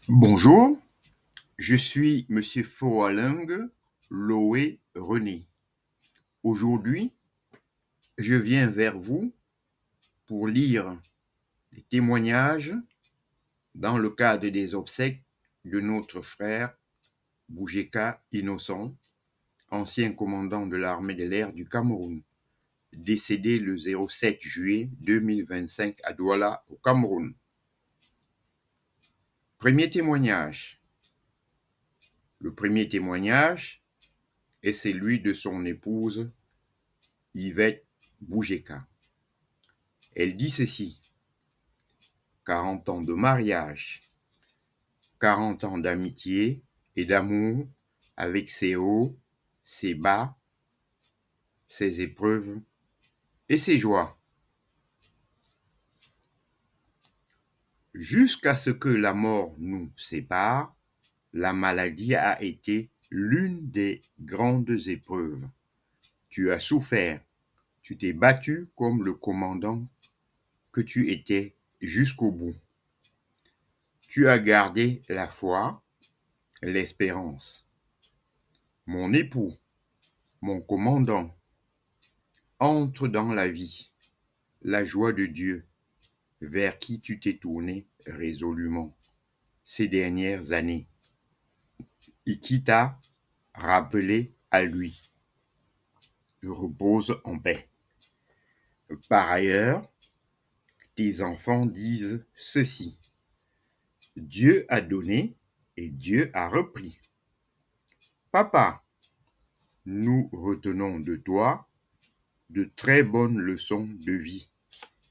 Bonjour, je suis Monsieur Foalung Loé René. Aujourd'hui, je viens vers vous pour lire les témoignages dans le cadre des obsèques de notre frère Boujeka Innocent, ancien commandant de l'armée de l'air du Cameroun, décédé le 07 juillet 2025 à Douala, au Cameroun. Premier témoignage. Le premier témoignage est celui de son épouse Yvette Boujeka. Elle dit ceci: 40 ans de mariage, 40 ans d'amitié et d'amour avec ses hauts, ses bas, ses épreuves et ses joies. Jusqu'à ce que la mort nous sépare, la maladie a été l'une des grandes épreuves. Tu as souffert, tu t'es battu comme le commandant que tu étais jusqu'au bout. Tu as gardé la foi, l'espérance. Mon époux, mon commandant, entre dans la vie, la joie de Dieu, vers qui tu t'es tourné résolument ces dernières années et qui t'a rappelé à lui. Repose en paix. Par ailleurs, tes enfants disent ceci: Dieu a donné et Dieu a repris. Papa, nous retenons de toi de très bonnes leçons de vie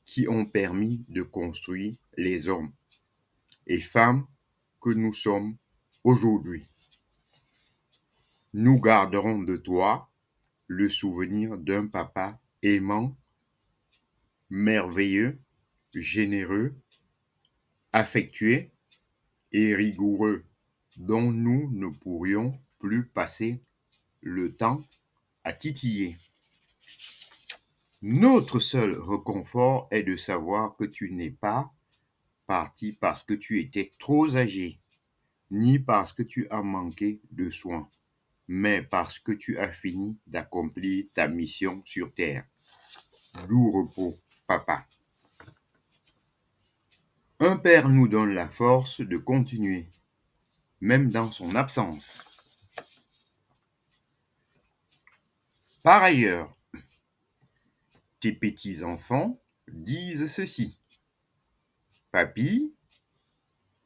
qui ont permis de construire les hommes et femmes que nous sommes aujourd'hui. Nous garderons de toi le souvenir d'un papa aimant, merveilleux, généreux, affectueux et rigoureux, dont nous ne pourrions plus passer le temps à titiller. Notre seul réconfort est de savoir que tu n'es pas parti parce que tu étais trop âgé, ni parce que tu as manqué de soins, mais parce que tu as fini d'accomplir ta mission sur terre. Doux repos, papa. Un père nous donne la force de continuer, même dans son absence. Par ailleurs, tes petits-enfants disent ceci: Papy,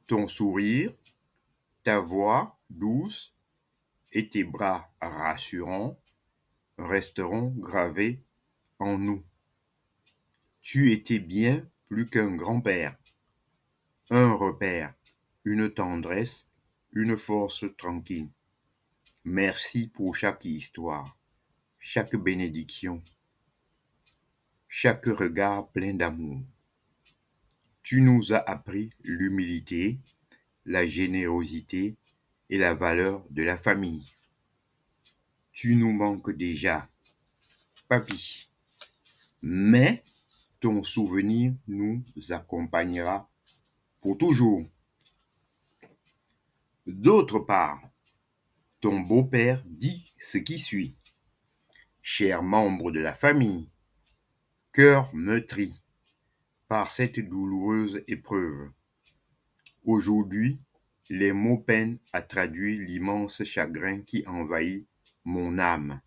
ton sourire, ta voix douce et tes bras rassurants resteront gravés en nous. Tu étais bien plus qu'un grand-père, un repère, une tendresse, une force tranquille. Merci pour chaque histoire, chaque bénédiction, chaque regard plein d'amour. Tu nous as appris l'humilité, la générosité et la valeur de la famille. Tu nous manques déjà, papy, mais ton souvenir nous accompagnera pour toujours. D'autre part, ton beau-père dit ce qui suit: Chers membres de la famille, cœur meurtri par cette douloureuse épreuve, aujourd'hui, les mots peinent à traduire l'immense chagrin qui envahit mon âme.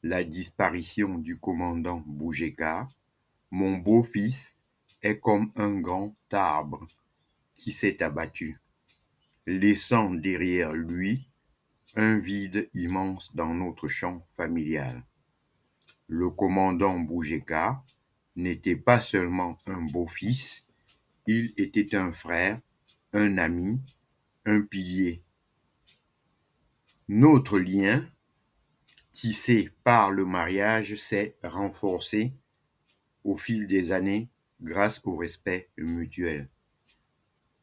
La disparition du commandant Boujeka, mon beau-fils, est comme un grand arbre qui s'est abattu, laissant derrière lui un vide immense dans notre champ familial. Le commandant Boujeka n'était pas seulement un beau-fils, il était un frère, un ami, un pilier. Notre lien, tissé par le mariage, s'est renforcé au fil des années grâce au respect mutuel,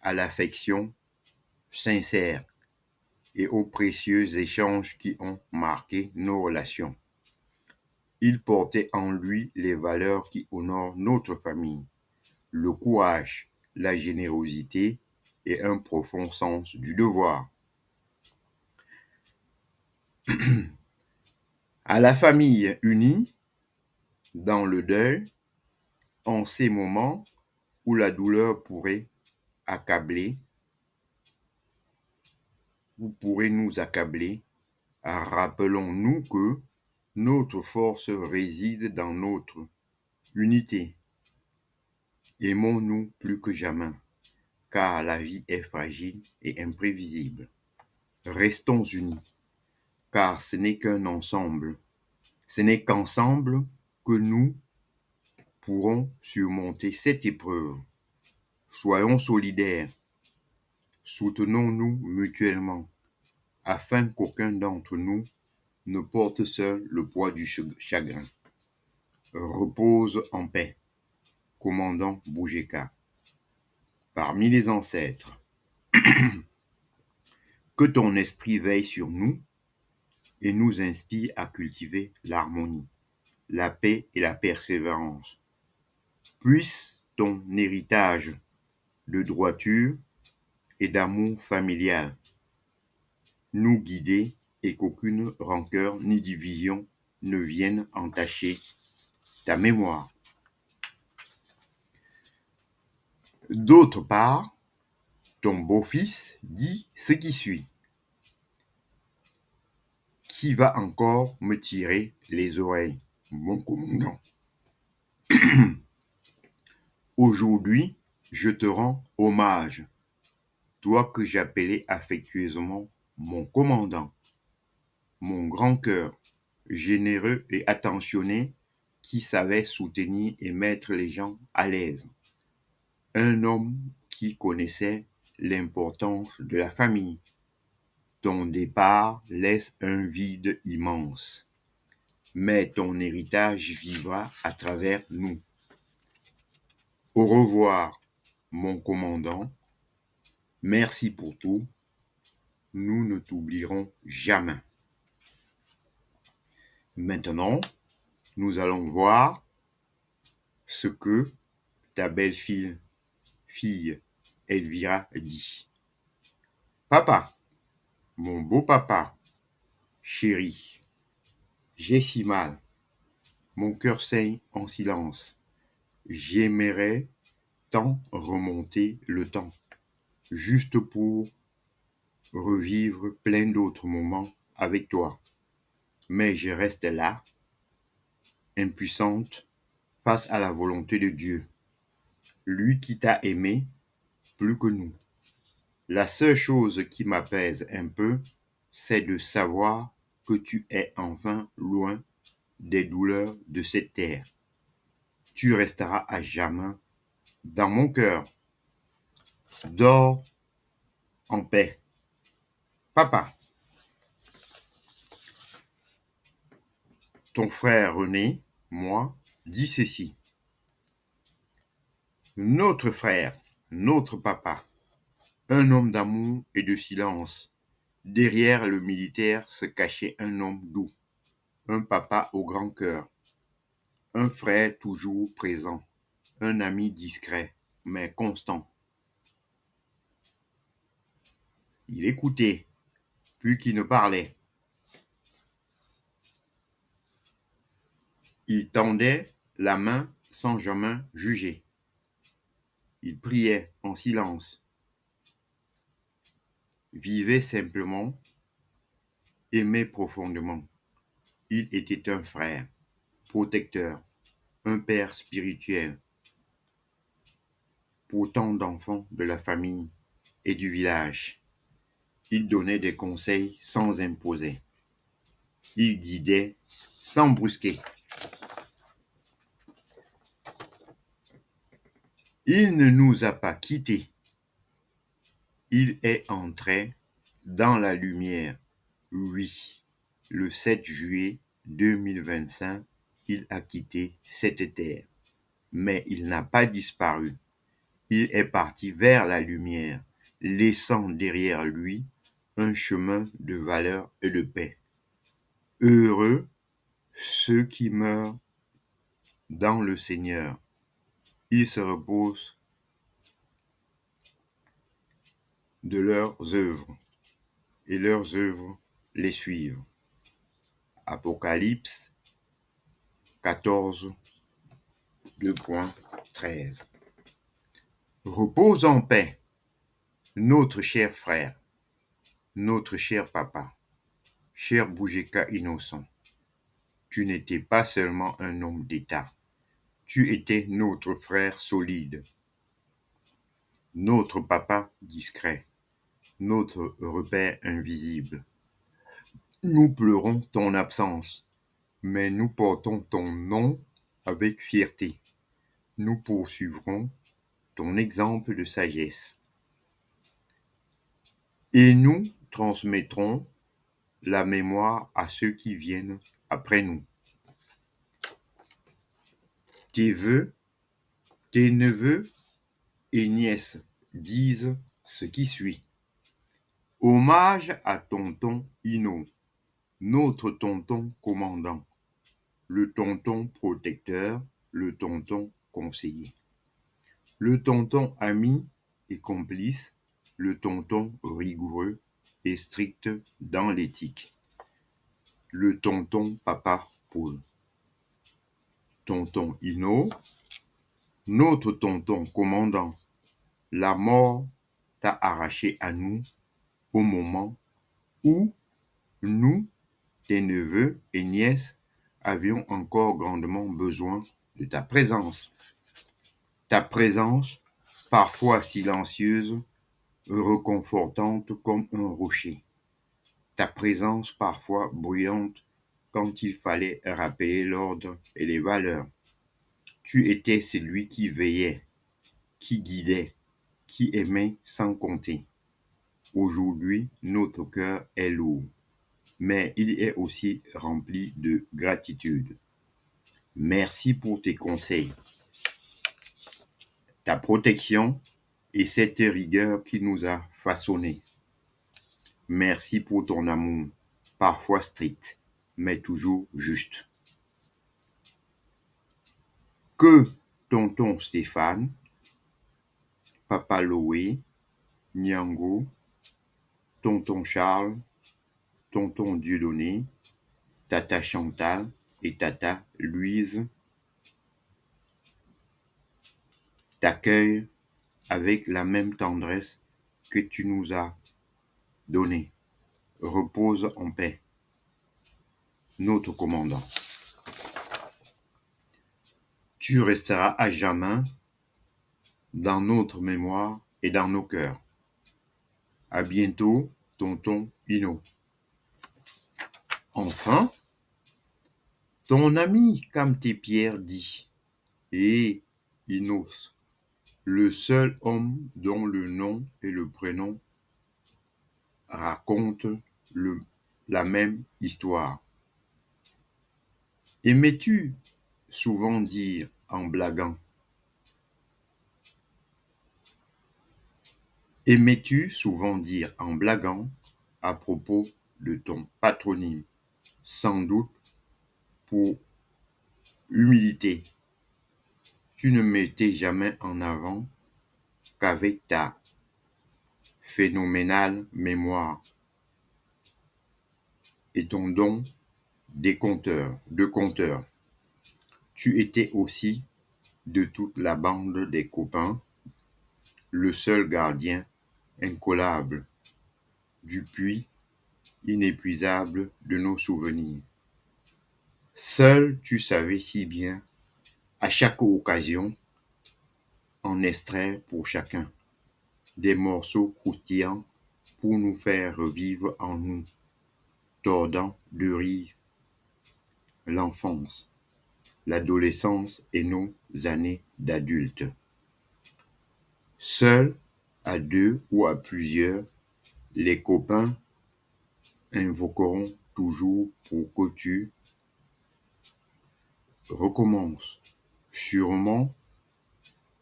à l'affection sincère et aux précieux échanges qui ont marqué nos relations. Il portait en lui les valeurs qui honorent notre famille: le courage, la générosité et un profond sens du devoir. À la famille unie, dans le deuil, en ces moments où la douleur pourrait accabler, vous pourrez nous accabler, rappelons-nous que notre force réside dans notre unité. Aimons-nous plus que jamais, car la vie est fragile et imprévisible. Restons unis, car ce n'est qu'ensemble que nous pourrons surmonter cette épreuve. Soyons solidaires, soutenons-nous mutuellement, afin qu'aucun d'entre nous ne porte seul le poids du chagrin. Repose en paix, commandant Boujeka. Parmi les ancêtres, que ton esprit veille sur nous et nous inspire à cultiver l'harmonie, la paix et la persévérance. Puisse ton héritage de droiture et d'amour familial nous guider et qu'aucune rancœur ni division ne vienne entacher ta mémoire. D'autre part, ton beau-fils dit ce qui suit. Qui va encore me tirer les oreilles, mon commandant? Aujourd'hui, je te rends hommage, toi que j'appelais affectueusement mon commandant, mon grand cœur, généreux et attentionné, qui savait soutenir et mettre les gens à l'aise. Un homme qui connaissait l'importance de la famille. Ton départ laisse un vide immense, mais ton héritage vivra à travers nous. Au revoir, mon commandant. Merci pour tout. Nous ne t'oublierons jamais. Maintenant, nous allons voir ce que ta belle-fille Elvira dit. Papa, mon beau papa, chéri, j'ai si mal. Mon cœur saigne en silence. J'aimerais tant remonter le temps, juste pour revivre plein d'autres moments avec toi. Mais je reste là, impuissante, face à la volonté de Dieu, lui qui t'a aimé plus que nous. La seule chose qui m'apaise un peu, c'est de savoir que tu es enfin loin des douleurs de cette terre. Tu resteras à jamais dans mon cœur. Dors en paix. Papa, ton frère René, moi, dit ceci. Notre frère, notre papa, un homme d'amour et de silence. Derrière le militaire se cachait un homme doux, un papa au grand cœur, un frère toujours présent, un ami discret, mais constant. Il écoutait, puis qu'il ne parlait. Il tendait la main sans jamais juger. Il priait en silence, vivait simplement, aimait profondément. Il était un frère, protecteur, un père spirituel pour tant d'enfants de la famille et du village. Il donnait des conseils sans imposer. Il guidait sans brusquer. Il ne nous a pas quittés. Il est entré dans la lumière. Oui, le 7 juillet 2025, il a quitté cette terre. Mais il n'a pas disparu. Il est parti vers la lumière, laissant derrière lui un chemin de valeur et de paix. Heureux ceux qui meurent dans le Seigneur. Ils se reposent de leurs œuvres, et leurs œuvres les suivent. Apocalypse 14, 2.13. Repose en paix, notre cher frère, notre cher papa, cher Boujeka innocent. Tu n'étais pas seulement un homme d'État, tu étais notre frère solide, notre papa discret, notre repère invisible. Nous pleurons ton absence, mais nous portons ton nom avec fierté. Nous poursuivrons ton exemple de sagesse. Et nous transmettrons la mémoire à ceux qui viennent après nous. Tes neveux et nièces disent ce qui suit. Hommage à tonton Hino, notre tonton commandant, le tonton protecteur, le tonton conseiller, le tonton ami et complice, le tonton rigoureux et strict dans l'éthique, le tonton papa poule. Tonton Hino, notre tonton commandant, la mort t'a arraché à nous au moment où nous, tes neveux et nièces, avions encore grandement besoin de ta présence. Ta présence, parfois silencieuse, réconfortante comme un rocher. Ta présence, parfois bruyante, quand il fallait rappeler l'ordre et les valeurs. Tu étais celui qui veillait, qui guidait, qui aimait sans compter. Aujourd'hui, notre cœur est lourd, mais il est aussi rempli de gratitude. Merci pour tes conseils, ta protection et cette rigueur qui nous a façonnés. Merci pour ton amour, parfois strict, mais toujours juste. Que tonton Stéphane, papa Loé, Nyango, tonton Charles, tonton Dieudonné, tata Chantal et tata Louise t'accueillent avec la même tendresse que tu nous as donnée. Repose en paix, notre commandant. Tu resteras à jamais dans notre mémoire et dans nos cœurs. À bientôt, tonton Hino. Enfin, ton ami Kamté Pierre dit, et Inos, le seul homme dont le nom et le prénom racontent la même histoire. Aimais-tu souvent dire en blaguant, aimais-tu souvent dire en blaguant à propos de ton patronyme, sans doute pour humilité. Tu ne mettais jamais en avant qu'avec ta phénoménale mémoire et ton don de conteur. Tu étais aussi de toute la bande des copains, le seul gardien incollable du puits inépuisable de nos souvenirs. Seul tu savais si bien, à chaque occasion, en extraire pour chacun des morceaux croustillants pour nous faire revivre en nous, tordant de rire, l'enfance, l'adolescence et nos années d'adultes. Seuls, à deux ou à plusieurs, les copains invoqueront toujours pour que tu recommences. Sûrement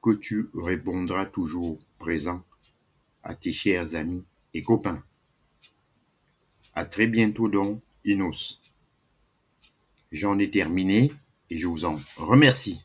que tu répondras toujours présent à tes chers amis et copains. À très bientôt donc, Inos. J'en ai terminé et je vous en remercie.